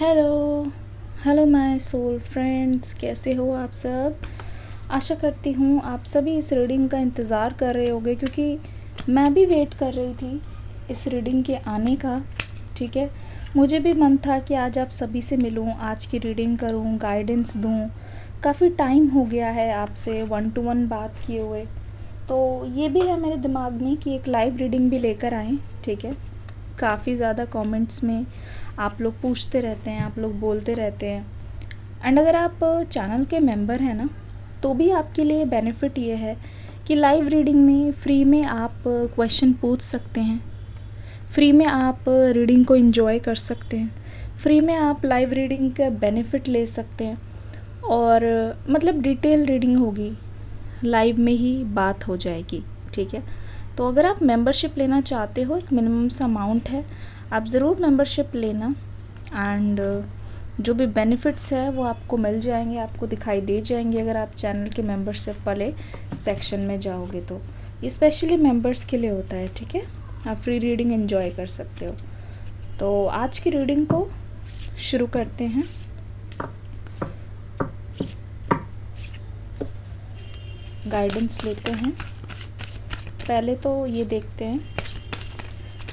Hello hello my soul friends, कैसे हो आप सब। आशा करती हूँ आप सभी इस रीडिंग का इंतज़ार कर रहे होंगे, क्योंकि मैं भी वेट कर रही थी इस रीडिंग के आने का। ठीक है, मुझे भी मन था कि आज आप सभी से मिलूँ, आज की रीडिंग करूँ, गाइडेंस दूँ। काफ़ी टाइम हो गया है आपसे 1-to-1 बात किए हुए, तो ये भी है मेरे दिमाग में कि एक लाइव रीडिंग भी लेकर आएँ। ठीक है, काफ़ी ज़्यादा कमेंट्स में आप लोग पूछते रहते हैं, आप लोग बोलते रहते हैं। एंड अगर आप चैनल के मेंबर हैं ना, तो भी आपके लिए बेनिफिट ये है कि लाइव रीडिंग में फ्री में आप क्वेश्चन पूछ सकते हैं, फ्री में आप रीडिंग को एंजॉय कर सकते हैं, फ्री में आप लाइव रीडिंग का बेनिफिट ले सकते हैं। और मतलब डिटेल रीडिंग होगी, लाइव में ही बात हो जाएगी। ठीक है, तो अगर आप मेंबरशिप लेना चाहते हो, एक मिनिमम सा अमाउंट है, आप ज़रूर मेंबरशिप लेना। एंड जो भी बेनिफिट्स है वो आपको मिल जाएंगे, आपको दिखाई दे जाएंगे अगर आप चैनल के मेंबरशिप वाले सेक्शन में जाओगे। तो ये स्पेशली मेंबर्स के लिए होता है। ठीक है, आप फ्री रीडिंग एंजॉय कर सकते हो। तो आज की रीडिंग को शुरू करते हैं। गाइडेंस लेते हैं। पहले तो ये देखते हैं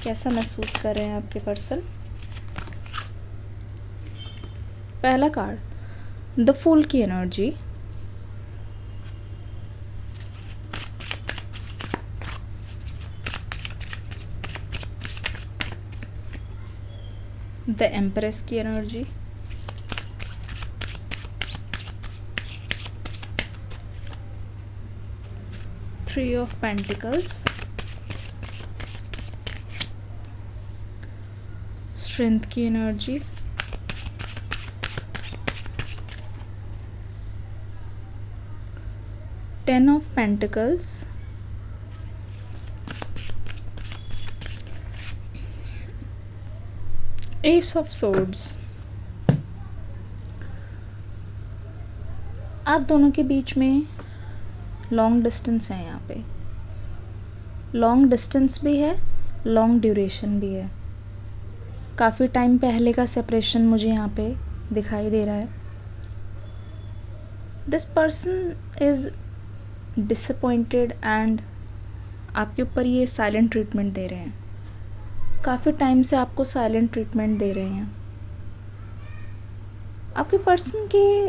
कैसा महसूस कर रहे हैं आपके पर्सन। पहला कार्ड, द फूल की एनर्जी। द एम्प्रेस की energy. Three of pentacles. Strength की energy. Ten of pentacles. Ace of swords. आप दोनों के बीच में लॉन्ग डिस्टेंस है, यहाँ पे लॉन्ग डिस्टेंस भी है, लॉन्ग ड्यूरेशन भी है। काफ़ी टाइम पहले का सेपरेशन मुझे यहाँ पे दिखाई दे रहा है। This person is disappointed and आपके ऊपर ये साइलेंट ट्रीटमेंट दे रहे हैं। काफ़ी टाइम से आपको साइलेंट ट्रीटमेंट दे रहे हैं। आपके पर्सन के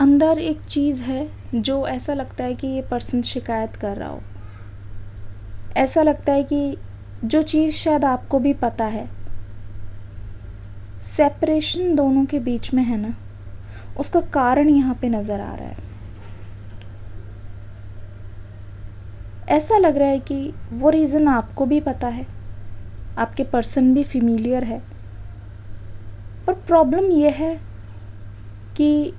अंदर एक चीज़ है जो ऐसा लगता है कि ये पर्सन शिकायत कर रहा हो। ऐसा लगता है कि जो चीज़ शायद आपको भी पता है, सेपरेशन दोनों के बीच में है ना, उसका कारण यहाँ पे नज़र आ रहा है। ऐसा लग रहा है कि वो रीज़न आपको भी पता है, आपके पर्सन भी फेमिलियर है, पर प्रॉब्लम ये है कि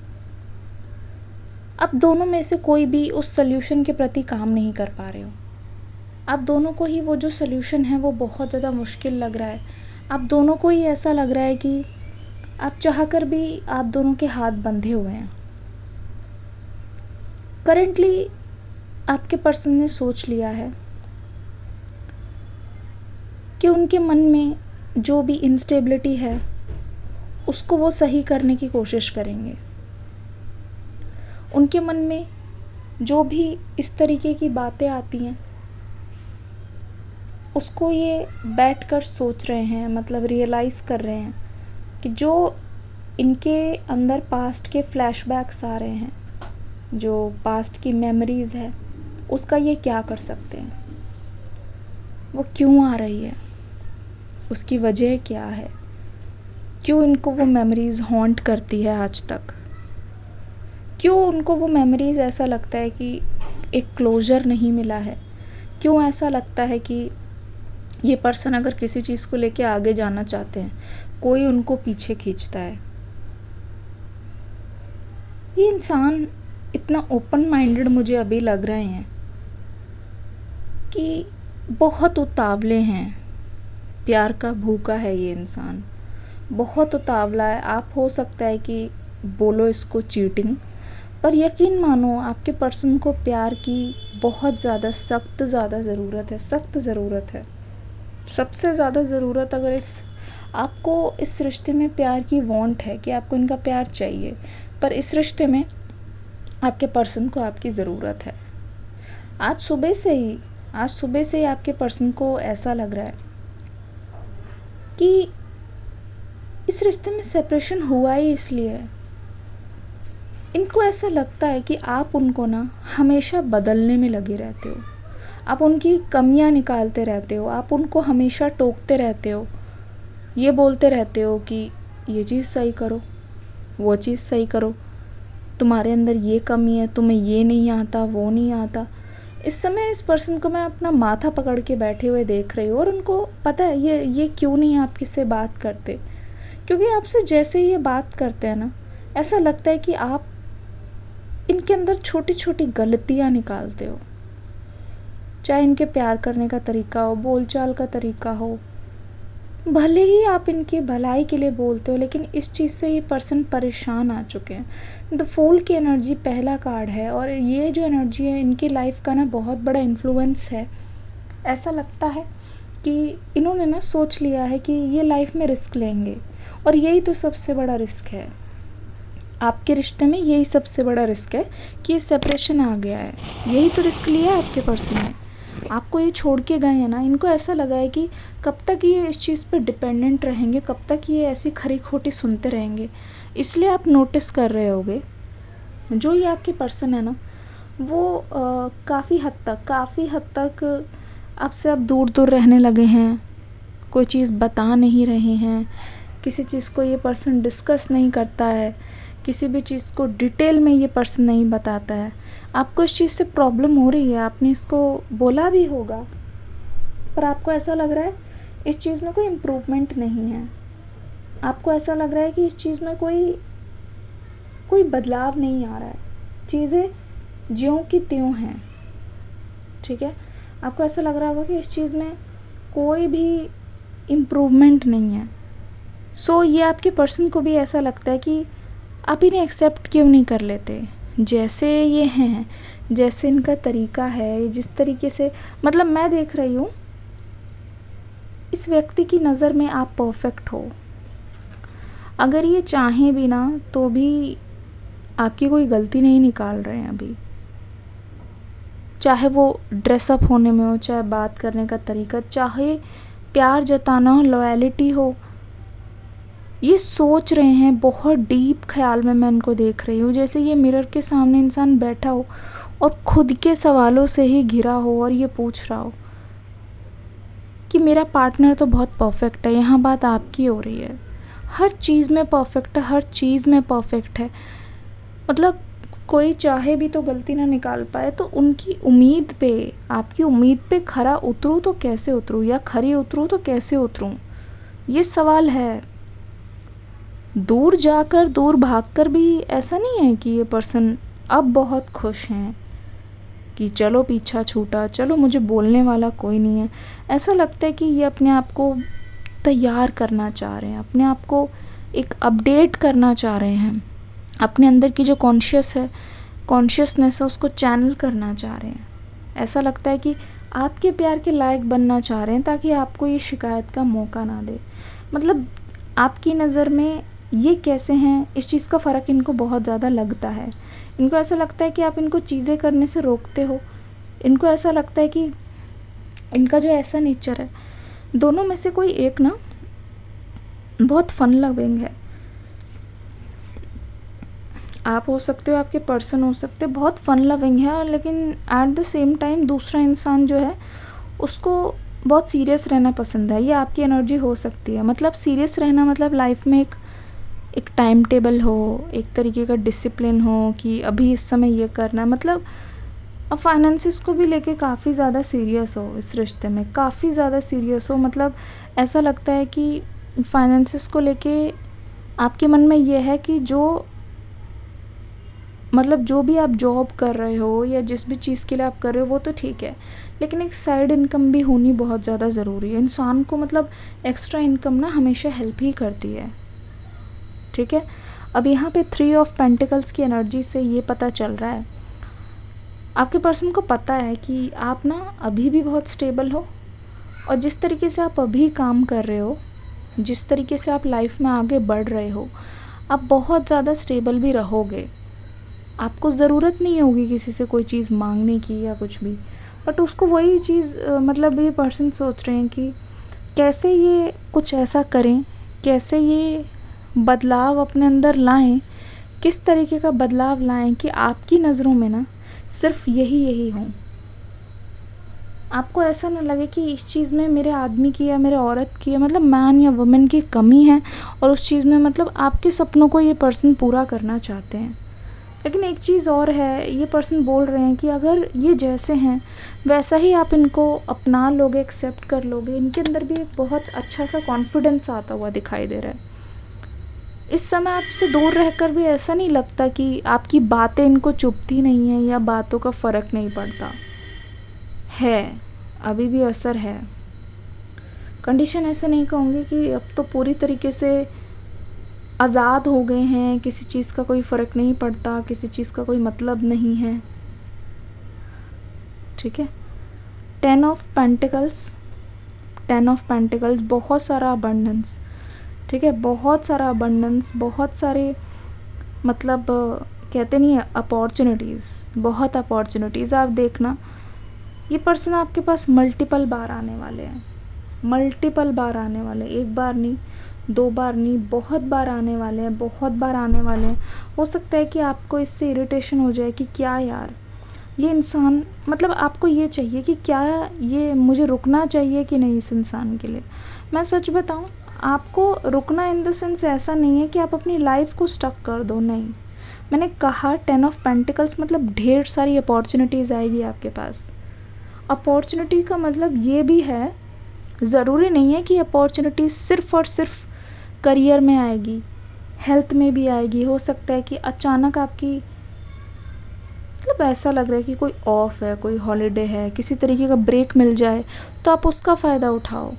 आप दोनों में से कोई भी उस सल्यूशन के प्रति काम नहीं कर पा रहे हो। आप दोनों को ही वो जो सल्यूशन है वो बहुत ज़्यादा मुश्किल लग रहा है। आप दोनों को ही ऐसा लग रहा है कि आप चाहकर भी आप दोनों के हाथ बंधे हुए हैं। करेंटली आपके पर्सन ने सोच लिया है कि उनके मन में जो भी इंस्टेबिलिटी है उसको वो सही करने की कोशिश करेंगे। उनके मन में जो भी इस तरीके की बातें आती हैं उसको ये बैठकर सोच रहे हैं, मतलब रियलाइज़ कर रहे हैं कि जो इनके अंदर पास्ट के फ्लैशबैक्स आ रहे हैं, जो पास्ट की मेमोरीज़ है, उसका ये क्या कर सकते हैं, वो क्यों आ रही है, उसकी वजह क्या है, क्यों इनको वो मेमोरीज़ हॉन्ट करती है आज तक, क्यों उनको वो मेमोरीज़ ऐसा लगता है कि एक क्लोज़र नहीं मिला है, क्यों ऐसा लगता है कि ये पर्सन अगर किसी चीज़ को लेके आगे जाना चाहते हैं, कोई उनको पीछे खींचता है। ये इंसान इतना ओपन माइंडेड मुझे अभी लग रहे हैं कि बहुत उतावले हैं, प्यार का भूखा है ये इंसान, बहुत उतावला है। आप हो सकता है कि बोलो इसको चीटिंग, पर यकीन मानो आपके पर्सन को प्यार की बहुत ज़्यादा सख्त ज़्यादा ज़रूरत है, सख्त ज़रूरत है। सबसे ज़्यादा ज़रूरत अगर आपको इस रिश्ते में प्यार की वांट है कि आपको इनका प्यार चाहिए, पर इस रिश्ते में आपके पर्सन को आपकी ज़रूरत है। आज सुबह से ही आपके पर्सन को ऐसा लग रहा है कि इस रिश्ते में सेपरेशन हुआ ही इसलिए है। इनको ऐसा लगता है कि आप उनको ना हमेशा बदलने में लगे रहते हो, आप उनकी कमियां निकालते रहते हो, आप उनको हमेशा टोकते रहते हो, ये बोलते रहते हो कि ये चीज़ सही करो, वो चीज़ सही करो, तुम्हारे अंदर ये कमी है, तुम्हें ये नहीं आता, वो नहीं आता। इस समय इस पर्सन को मैं अपना माथा पकड़ के बैठे हुए देख रही हूँ और उनको पता है ये क्यों नहीं आप किससे बात करते, क्योंकि आपसे जैसे ही ये बात करते हैं ना, ऐसा लगता है कि आप इनके अंदर छोटी छोटी गलतियाँ निकालते हो, चाहे इनके प्यार करने का तरीका हो, बोलचाल का तरीका हो। भले ही आप इनकी भलाई के लिए बोलते हो, लेकिन इस चीज़ से ये पर्सन परेशान आ चुके हैं। द फूल की एनर्जी पहला कार्ड है और ये जो एनर्जी है इनकी लाइफ का ना बहुत बड़ा इन्फ्लुएंस है। ऐसा लगता है कि इन्होंने ना सोच लिया है कि ये लाइफ में रिस्क लेंगे, और यही तो सबसे बड़ा रिस्क है आपके रिश्ते में। यही सबसे बड़ा रिस्क है कि सेपरेशन आ गया है, यही तो रिस्क लिया है आपके पर्सन ने। आपको ये छोड़ के गए हैं ना, इनको ऐसा लगा है कि कब तक ये इस चीज़ पर डिपेंडेंट रहेंगे, कब तक ये ऐसी खरी खोटी सुनते रहेंगे। इसलिए आप नोटिस कर रहे होगे जो ये आपके पर्सन है ना, वो काफ़ी हद तक आपसे अब दूर दूर रहने लगे हैं, कोई चीज़ बता नहीं रहे हैं, किसी चीज़ को ये पर्सन डिस्कस नहीं करता है, किसी भी चीज़ को डिटेल में ये पर्सन नहीं बताता है। आपको इस चीज़ से प्रॉब्लम हो रही है, आपने इसको बोला भी होगा, पर आपको ऐसा लग रहा है इस चीज़ में कोई इम्प्रूवमेंट नहीं है। आपको ऐसा लग रहा है कि इस चीज़ में कोई बदलाव नहीं आ रहा है, चीज़ें ज्यों की त्यों हैं, ठीक है। आपको ऐसा लग रहा होगा कि इस चीज़ में कोई भी इम्प्रूवमेंट नहीं है। सो ये आपके पर्सन को भी ऐसा लगता है कि आप इन्हें एक्सेप्ट क्यों नहीं कर लेते जैसे ये हैं, जैसे इनका तरीका है, जिस तरीके से, मतलब मैं देख रही हूँ इस व्यक्ति की नज़र में आप परफेक्ट हो। अगर ये चाहें भी ना तो भी आपकी कोई गलती नहीं निकाल रहे हैं अभी, चाहे वो ड्रेसअप होने में हो, चाहे बात करने का तरीका, चाहे प्यार जताना हो, लॉयलिटी हो। ये सोच रहे हैं बहुत डीप ख्याल में, मैं इनको देख रही हूँ जैसे ये मिरर के सामने इंसान बैठा हो और खुद के सवालों से ही घिरा हो और ये पूछ रहा हो कि मेरा पार्टनर तो बहुत परफेक्ट है। यहाँ बात आपकी हो रही है, हर चीज़ में परफेक्ट है, हर चीज़ में परफेक्ट है। मतलब कोई चाहे भी तो गलती ना निकाल पाए, तो उनकी उम्मीद पे, आपकी उम्मीद पे खरा उतरूँ तो कैसे उतरूँ, या खरी उतरूँ तो कैसे उतरूँ, ये सवाल है। दूर जाकर, दूर भागकर भी ऐसा नहीं है कि ये पर्सन अब बहुत खुश हैं कि चलो पीछा छूटा, चलो मुझे बोलने वाला कोई नहीं है। ऐसा लगता है कि ये अपने आप को तैयार करना चाह रहे हैं, अपने आप को एक अपडेट करना चाह रहे हैं, अपने अंदर की जो कॉन्शियसनेस है उसको चैनल करना चाह रहे हैं। ऐसा लगता है कि आपके प्यार के लायक बनना चाह रहे हैं ताकि आपको ये शिकायत का मौका ना दे। मतलब आपकी नज़र में ये कैसे हैं, इस चीज़ का फ़र्क इनको बहुत ज़्यादा लगता है। इनको ऐसा लगता है कि आप इनको चीज़ें करने से रोकते हो। इनको ऐसा लगता है कि इनका जो ऐसा नेचर है, दोनों में से कोई एक ना बहुत फन लविंग है। आप हो सकते हो, आपके पर्सन हो सकते, बहुत फन लविंग है, लेकिन एट द सेम टाइम दूसरा इंसान जो है उसको बहुत सीरियस रहना पसंद है। ये आपकी एनर्जी हो सकती है। मतलब सीरियस रहना मतलब लाइफ में एक टाइम टेबल हो, एक तरीके का डिसिप्लिन हो कि अभी इस समय ये करना है। मतलब अब फाइनेंसिस को भी लेके काफ़ी ज़्यादा सीरियस हो, इस रिश्ते में काफ़ी ज़्यादा सीरियस हो। मतलब ऐसा लगता है कि फाइनेंसिस को लेके आपके मन में ये है कि जो भी आप जॉब कर रहे हो या जिस भी चीज़ के लिए आप कर रहे हो वो तो ठीक है, लेकिन एक साइड इनकम भी होनी बहुत ज़्यादा ज़रूरी है। इंसान को मतलब एक्स्ट्रा इनकम ना हमेशा हेल्प ही करती है, ठीक है। अब यहाँ पे 3 ऑफ पेंटिकल्स की एनर्जी से ये पता चल रहा है, आपके पर्सन को पता है कि आप ना अभी भी बहुत स्टेबल हो और जिस तरीके से आप अभी काम कर रहे हो, जिस तरीके से आप लाइफ में आगे बढ़ रहे हो, आप बहुत ज़्यादा स्टेबल भी रहोगे। आपको ज़रूरत नहीं होगी किसी से कोई चीज़ मांगने की या कुछ भी। बट उसको वही चीज़ मतलब ये पर्सन सोच रहे हैं कि कैसे ये कुछ ऐसा करें, कैसे ये बदलाव अपने अंदर लाएं, किस तरीके का बदलाव लाएं कि आपकी नज़रों में ना सिर्फ यही हों। आपको ऐसा ना लगे कि इस चीज़ में मेरे आदमी की या मेरे औरत की या मतलब मैन या वुमेन की कमी है, और उस चीज़ में मतलब आपके सपनों को ये पर्सन पूरा करना चाहते हैं। लेकिन एक चीज़ और है, ये पर्सन बोल रहे हैं कि अगर ये जैसे हैं वैसा ही आप इनको अपना लोगे, एक्सेप्ट कर लोगे, इनके अंदर भी एक बहुत अच्छा सा कॉन्फिडेंस आता हुआ दिखाई दे रहा है। इस समय आपसे दूर रहकर भी ऐसा नहीं लगता कि आपकी बातें इनको चुभती नहीं है या बातों का फ़र्क नहीं पड़ता है, अभी भी असर है। कंडीशन ऐसे नहीं कहूँगी कि अब तो पूरी तरीके से आज़ाद हो गए हैं, किसी चीज़ का कोई फ़र्क नहीं पड़ता, किसी चीज़ का कोई मतलब नहीं है, ठीक है। 10 ऑफ पेंटिकल्स, बहुत सारा अबंडेंस, ठीक है, बहुत सारा अबंडेंस, बहुत सारे मतलब कहते नहीं है अपॉर्चुनिटीज़, बहुत अपॉर्चुनिटीज़। आप देखना ये पर्सन आपके पास मल्टीपल बार आने वाले हैं, मल्टीपल बार आने वाले, एक बार नहीं, 2 बार नहीं, बहुत बार आने वाले हैं, बहुत बार आने वाले हैं। हो सकता है कि आपको इससे इरिटेशन हो जाए कि क्या यार ये इंसान, मतलब आपको ये चाहिए कि क्या ये मुझे रुकना चाहिए कि नहीं इस इंसान के लिए। मैं सच बताऊं, आपको रुकना इन द सेंस ऐसा नहीं है कि आप अपनी लाइफ को स्टक कर दो, नहीं। मैंने कहा 10 ऑफ पेंटिकल्स मतलब ढेर सारी अपॉर्चुनिटीज़ आएगी आपके पास। अपॉर्चुनिटी का मतलब ये भी है, ज़रूरी नहीं है कि अपॉर्चुनिटी सिर्फ़ और सिर्फ करियर में आएगी, हेल्थ में भी आएगी। हो सकता है कि अचानक आपकी मतलब ऐसा लग रहा है कि कोई ऑफ है, कोई हॉलीडे है, किसी तरीके का ब्रेक मिल जाए तो आप उसका फ़ायदा उठाओ।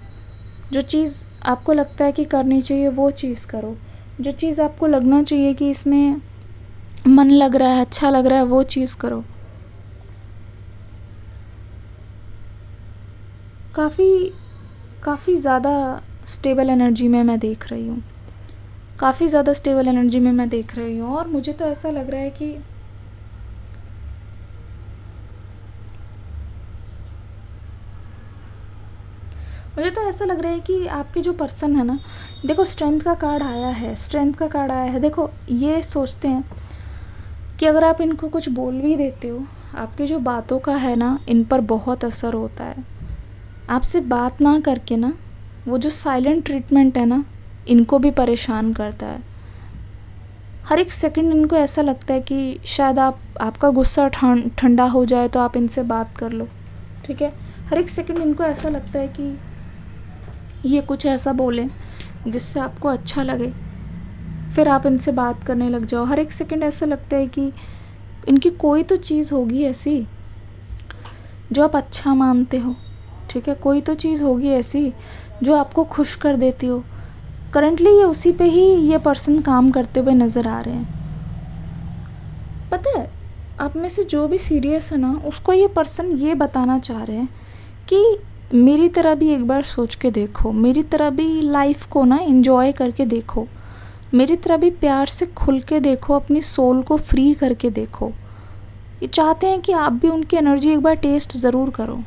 जो चीज़ आपको लगता है कि करनी चाहिए वो चीज़ करो, जो चीज़ आपको लगना चाहिए कि इसमें मन लग रहा है, अच्छा लग रहा है, वो चीज़ करो। काफ़ी ज़्यादा स्टेबल एनर्जी में मैं देख रही हूँ, काफ़ी ज़्यादा स्टेबल एनर्जी में मैं देख रही हूँ। और मुझे तो ऐसा लग रहा है कि आपके जो पर्सन है ना, देखो स्ट्रेंथ का कार्ड आया है, स्ट्रेंथ का कार्ड आया है। देखो ये सोचते हैं कि अगर आप इनको कुछ बोल भी देते हो, आपकी जो बातों का है ना इन पर बहुत असर होता है। आपसे बात ना करके ना वो जो साइलेंट ट्रीटमेंट है ना इनको भी परेशान करता है। हर एक सेकंड इनको ऐसा लगता है कि शायद आपका गुस्सा ठंडा हो जाए तो आप इनसे बात कर लो, ठीक है। हर एक सेकंड इनको ऐसा लगता है कि ये कुछ ऐसा बोलें जिससे आपको अच्छा लगे, फिर आप इनसे बात करने लग जाओ। हर एक सेकंड ऐसा लगता है कि इनकी कोई तो चीज़ होगी ऐसी जो आप अच्छा मानते हो, ठीक है, कोई तो चीज़ होगी ऐसी जो आपको खुश कर देती हो। करंटली ये उसी पे ही ये पर्सन काम करते हुए नज़र आ रहे हैं। पता है, आप में से जो भी सीरियस है ना उसको ये पर्सन ये बताना चाह रहे हैं कि मेरी तरह भी एक बार सोच के देखो, मेरी तरह भी लाइफ को ना एंजॉय करके देखो, मेरी तरह भी प्यार से खुल के देखो, अपनी सोल को फ्री करके देखो। ये चाहते हैं कि आप भी उनकी एनर्जी एक बार टेस्ट ज़रूर करो।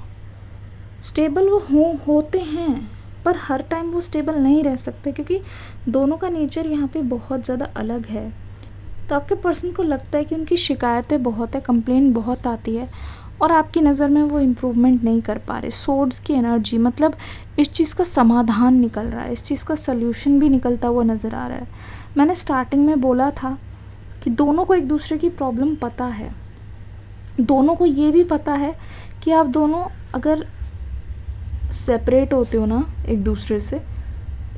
स्टेबल वो होते हैं पर हर टाइम वो स्टेबल नहीं रह सकते, क्योंकि दोनों का नेचर यहाँ पे बहुत ज़्यादा अलग है। तो आपके पर्सन को लगता है कि उनकी शिकायतें बहुत है, कंप्लेंट बहुत आती है और आपकी नज़र में वो इम्प्रूवमेंट नहीं कर पा रहे। सोर्ड्स की एनर्जी मतलब इस चीज़ का समाधान निकल रहा है, इस चीज़ का सल्यूशन भी निकलता हुआ नज़र आ रहा है। मैंने स्टार्टिंग में बोला था कि दोनों को एक दूसरे की प्रॉब्लम पता है, दोनों को ये भी पता है कि आप दोनों अगर सेपरेट होते हो ना एक दूसरे से,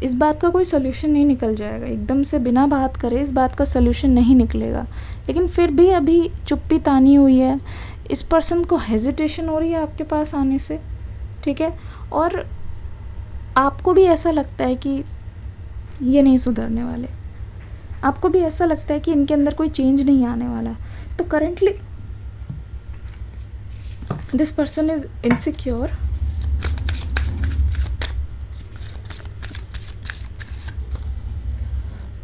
इस बात का कोई सल्यूशन नहीं निकल जाएगा। एकदम से बिना बात करे इस बात का सल्यूशन नहीं निकलेगा। लेकिन फिर भी अभी चुप्पी तानी हुई है, इस पर्सन को हेजिटेशन हो रही है आपके पास आने से, ठीक है। और आपको भी ऐसा लगता है कि ये नहीं सुधरने वाले, आपको भी ऐसा लगता है कि इनके अंदर कोई चेंज नहीं आने वाला। तो currently this person is insecure,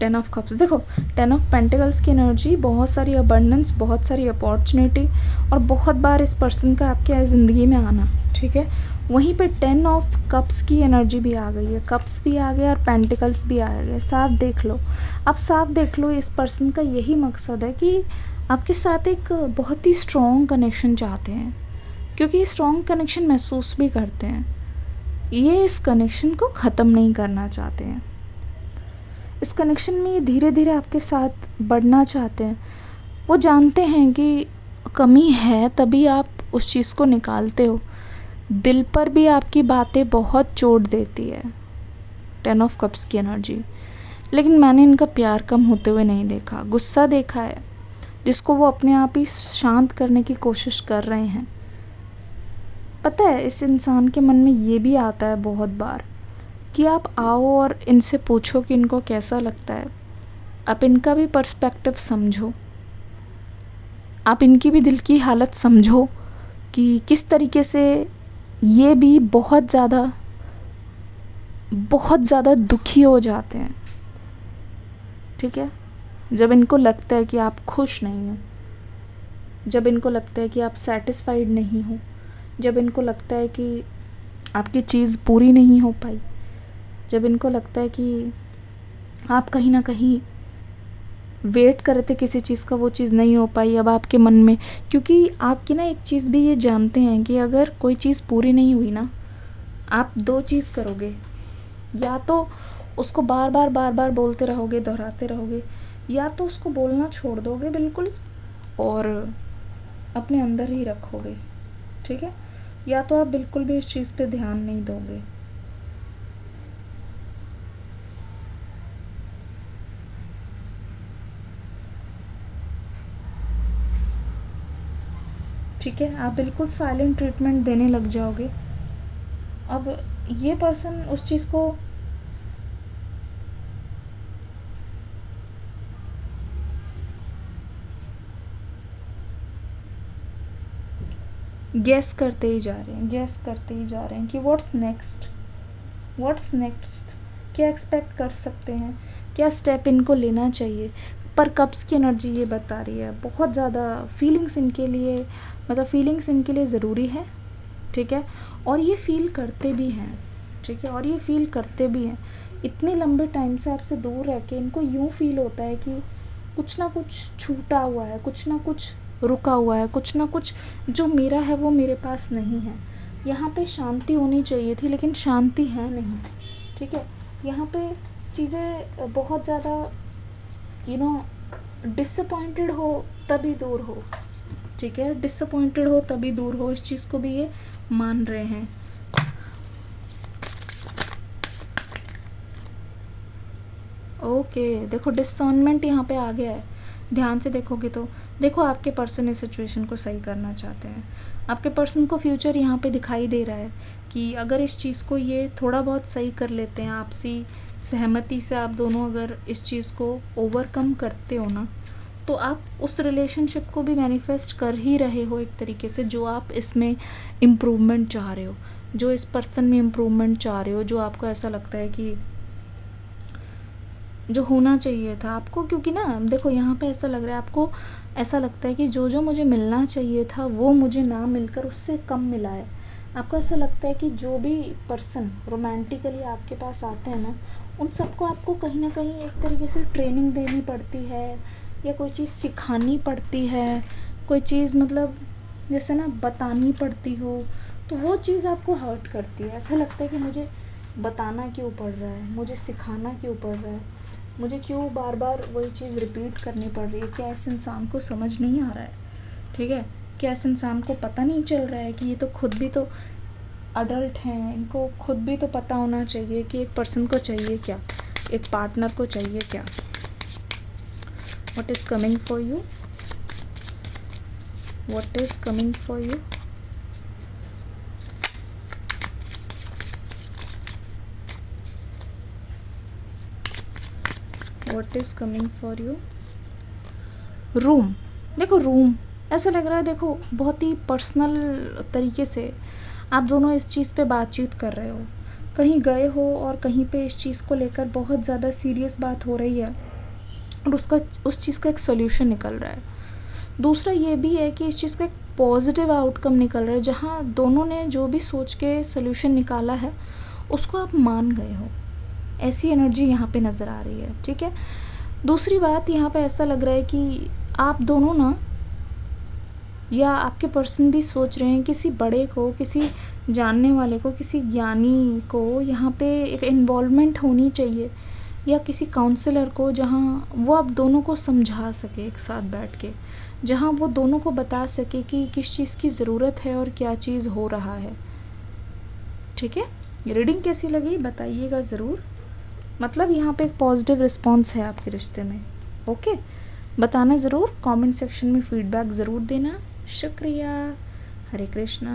10 of cups, देखो 10 ऑफ पेंटिकल्स की एनर्जी, बहुत सारी अबंडेंस, बहुत सारी अपॉर्चुनिटी और बहुत बार इस पर्सन का आपके ज़िंदगी में आना, ठीक है। वहीं पे 10 ऑफ कप्स की एनर्जी भी आ गई है, कप्स भी आ गए और पेंटिकल्स भी आ गए। साफ देख लो, अब साफ देख लो, इस पर्सन का यही मकसद है कि आपके साथ एक बहुत ही स्ट्रॉन्ग कनेक्शन चाहते हैं, क्योंकि ये स्ट्रॉन्ग कनेक्शन महसूस भी करते हैं। ये इस कनेक्शन को ख़त्म नहीं करना चाहते हैं, इस कनेक्शन में ये धीरे धीरे आपके साथ बढ़ना चाहते हैं। वो जानते हैं कि कमी है, तभी आप उस चीज़ को निकालते हो। दिल पर भी आपकी बातें बहुत चोट देती है 10 ऑफ कप्स की एनर्जी, लेकिन मैंने इनका प्यार कम होते हुए नहीं देखा, गुस्सा देखा है, जिसको वो अपने आप ही शांत करने की कोशिश कर रहे हैं। पता है, इस इंसान के मन में ये भी आता है बहुत बार कि आप आओ और इनसे पूछो कि इनको कैसा लगता है, आप इनका भी पर्सपेक्टिव समझो, आप इनकी भी दिल की हालत समझो कि किस तरीके से ये भी बहुत ज़्यादा दुखी हो जाते हैं, ठीक है। जब इनको लगता है कि आप खुश नहीं हो, जब इनको लगता है कि आप सेटिस्फाइड नहीं हो, जब इनको लगता है कि आपकी चीज़ पूरी नहीं हो पाई, जब इनको लगता है कि आप कहीं ना कहीं वेट कर रहे थे किसी चीज़ का, वो चीज़ नहीं हो पाई अब आपके मन में, क्योंकि आपकी ना एक चीज़ भी ये जानते हैं कि अगर कोई चीज़ पूरी नहीं हुई ना, आप दो चीज़ करोगे, या तो उसको बार बार बोलते रहोगे, दोहराते रहोगे, या तो उसको बोलना छोड़ दोगे बिल्कुल और अपने अंदर ही रखोगे, ठीक है, या तो आप बिल्कुल भी इस चीज़ पे ध्यान नहीं दोगे। ठीक है, आप बिल्कुल साइलेंट ट्रीटमेंट देने लग जाओगे। अब ये पर्सन उस चीज़ को गैस करते ही जा रहे हैं कि व्हाट्स नेक्स्ट, क्या एक्सपेक्ट कर सकते हैं, क्या स्टेप इनको लेना चाहिए। पर कप्स की एनर्जी ये बता रही है बहुत ज़्यादा फीलिंग्स इनके लिए, मतलब फीलिंग्स इनके लिए ज़रूरी है, ठीक है, और ये फील करते भी हैं, ठीक है, और ये फील करते भी हैं। इतने लंबे टाइम से आपसे दूर रह के इनको यूँ फील होता है कि कुछ ना कुछ छूटा हुआ है, कुछ ना कुछ रुका हुआ है, कुछ ना कुछ जो मेरा है वो मेरे पास नहीं है। यहाँ पे शांति होनी चाहिए थी, लेकिन शांति है नहीं, ठीक है। यहाँ पे चीज़ें बहुत ज़्यादा डिसअपॉइंटेड हो तभी दूर हो, ठीक है, डिसअपॉइंटेड हो तभी दूर हो, इस चीज़ को भी ये मान रहे हैं। ओके, देखो डिसर्नमेंट यहाँ पे आ गया है, ध्यान से देखोगे तो देखो आपके पर्सन इस सिचुएशन को सही करना चाहते हैं। आपके पर्सन को फ्यूचर यहाँ पे दिखाई दे रहा है कि अगर इस चीज़ को ये थोड़ा बहुत सही कर लेते हैं, आपसी सहमति से आप दोनों अगर इस चीज़ को ओवरकम करते हो ना, तो आप उस रिलेशनशिप को भी मैनिफेस्ट कर ही रहे हो एक तरीके से, जो आप इसमें इम्प्रूवमेंट चाह रहे हो, जो इस पर्सन में इम्प्रूवमेंट चाह रहे हो, जो आपको ऐसा लगता है कि जो होना चाहिए था आपको। क्योंकि ना देखो यहाँ पे ऐसा लग रहा है, आपको ऐसा लगता है कि जो मुझे मिलना चाहिए था वो मुझे ना मिलकर उससे कम मिला है। आपको ऐसा लगता है कि जो भी पर्सन रोमांटिकली आपके पास आते हैं ना, उन सबको आपको कहीं ना कहीं एक तरीके से ट्रेनिंग देनी पड़ती है, या कोई चीज़ सिखानी पड़ती है, कोई चीज़ मतलब जैसे ना बतानी पड़ती हो, तो वो चीज़ आपको हर्ट करती है। ऐसा लगता है कि मुझे बताना क्यों पड़ रहा है, मुझे सिखाना क्यों पड़ रहा है, मुझे क्यों बार बार वही चीज़ रिपीट करनी पड़ रही है। क्या इस इंसान को समझ नहीं आ रहा है, ठीक है, क्या इस इंसान को पता नहीं चल रहा है कि ये तो खुद भी तो अडल्ट हैं, इनको खुद भी तो पता होना चाहिए कि एक पर्सन को चाहिए क्या, एक पार्टनर को चाहिए क्या। What is coming for you, what is coming for you. What is coming for you. Room, देखो रूम ऐसा लग रहा है, देखो बहुत ही पर्सनल तरीके से आप दोनों इस चीज़ पे बातचीत कर रहे हो, कहीं गए हो और कहीं पे इस चीज़ को लेकर बहुत ज़्यादा सीरियस बात हो रही है। और उसका उस चीज़ का एक सोल्यूशन निकल रहा है। दूसरा ये भी है कि इस चीज़ का एक पॉजिटिव आउटकम निकल रहा है, जहाँ दोनों ने जो भी सोच के सोल्यूशन निकाला है उसको आप मान गए हो, ऐसी एनर्जी यहाँ पे नज़र आ रही है। ठीक है, दूसरी बात यहाँ पे ऐसा लग रहा है कि आप दोनों ना, या आपके पर्सन भी सोच रहे हैं किसी बड़े को, किसी जानने वाले को, किसी ज्ञानी को यहाँ पे एक इन्वॉल्वमेंट होनी चाहिए, या किसी काउंसलर को, जहाँ वो आप दोनों को समझा सके एक साथ बैठ के, जहाँ वो दोनों को बता सके कि किस चीज़ की ज़रूरत है और क्या चीज़ हो रहा है। ठीक है, रीडिंग कैसी लगी बताइएगा ज़रूर। मतलब यहाँ पे एक पॉजिटिव रिस्पॉन्स है आपके रिश्ते में। ओके, बताना ज़रूर, कमेंट सेक्शन में फीडबैक ज़रूर देना। शुक्रिया। हरे कृष्णा।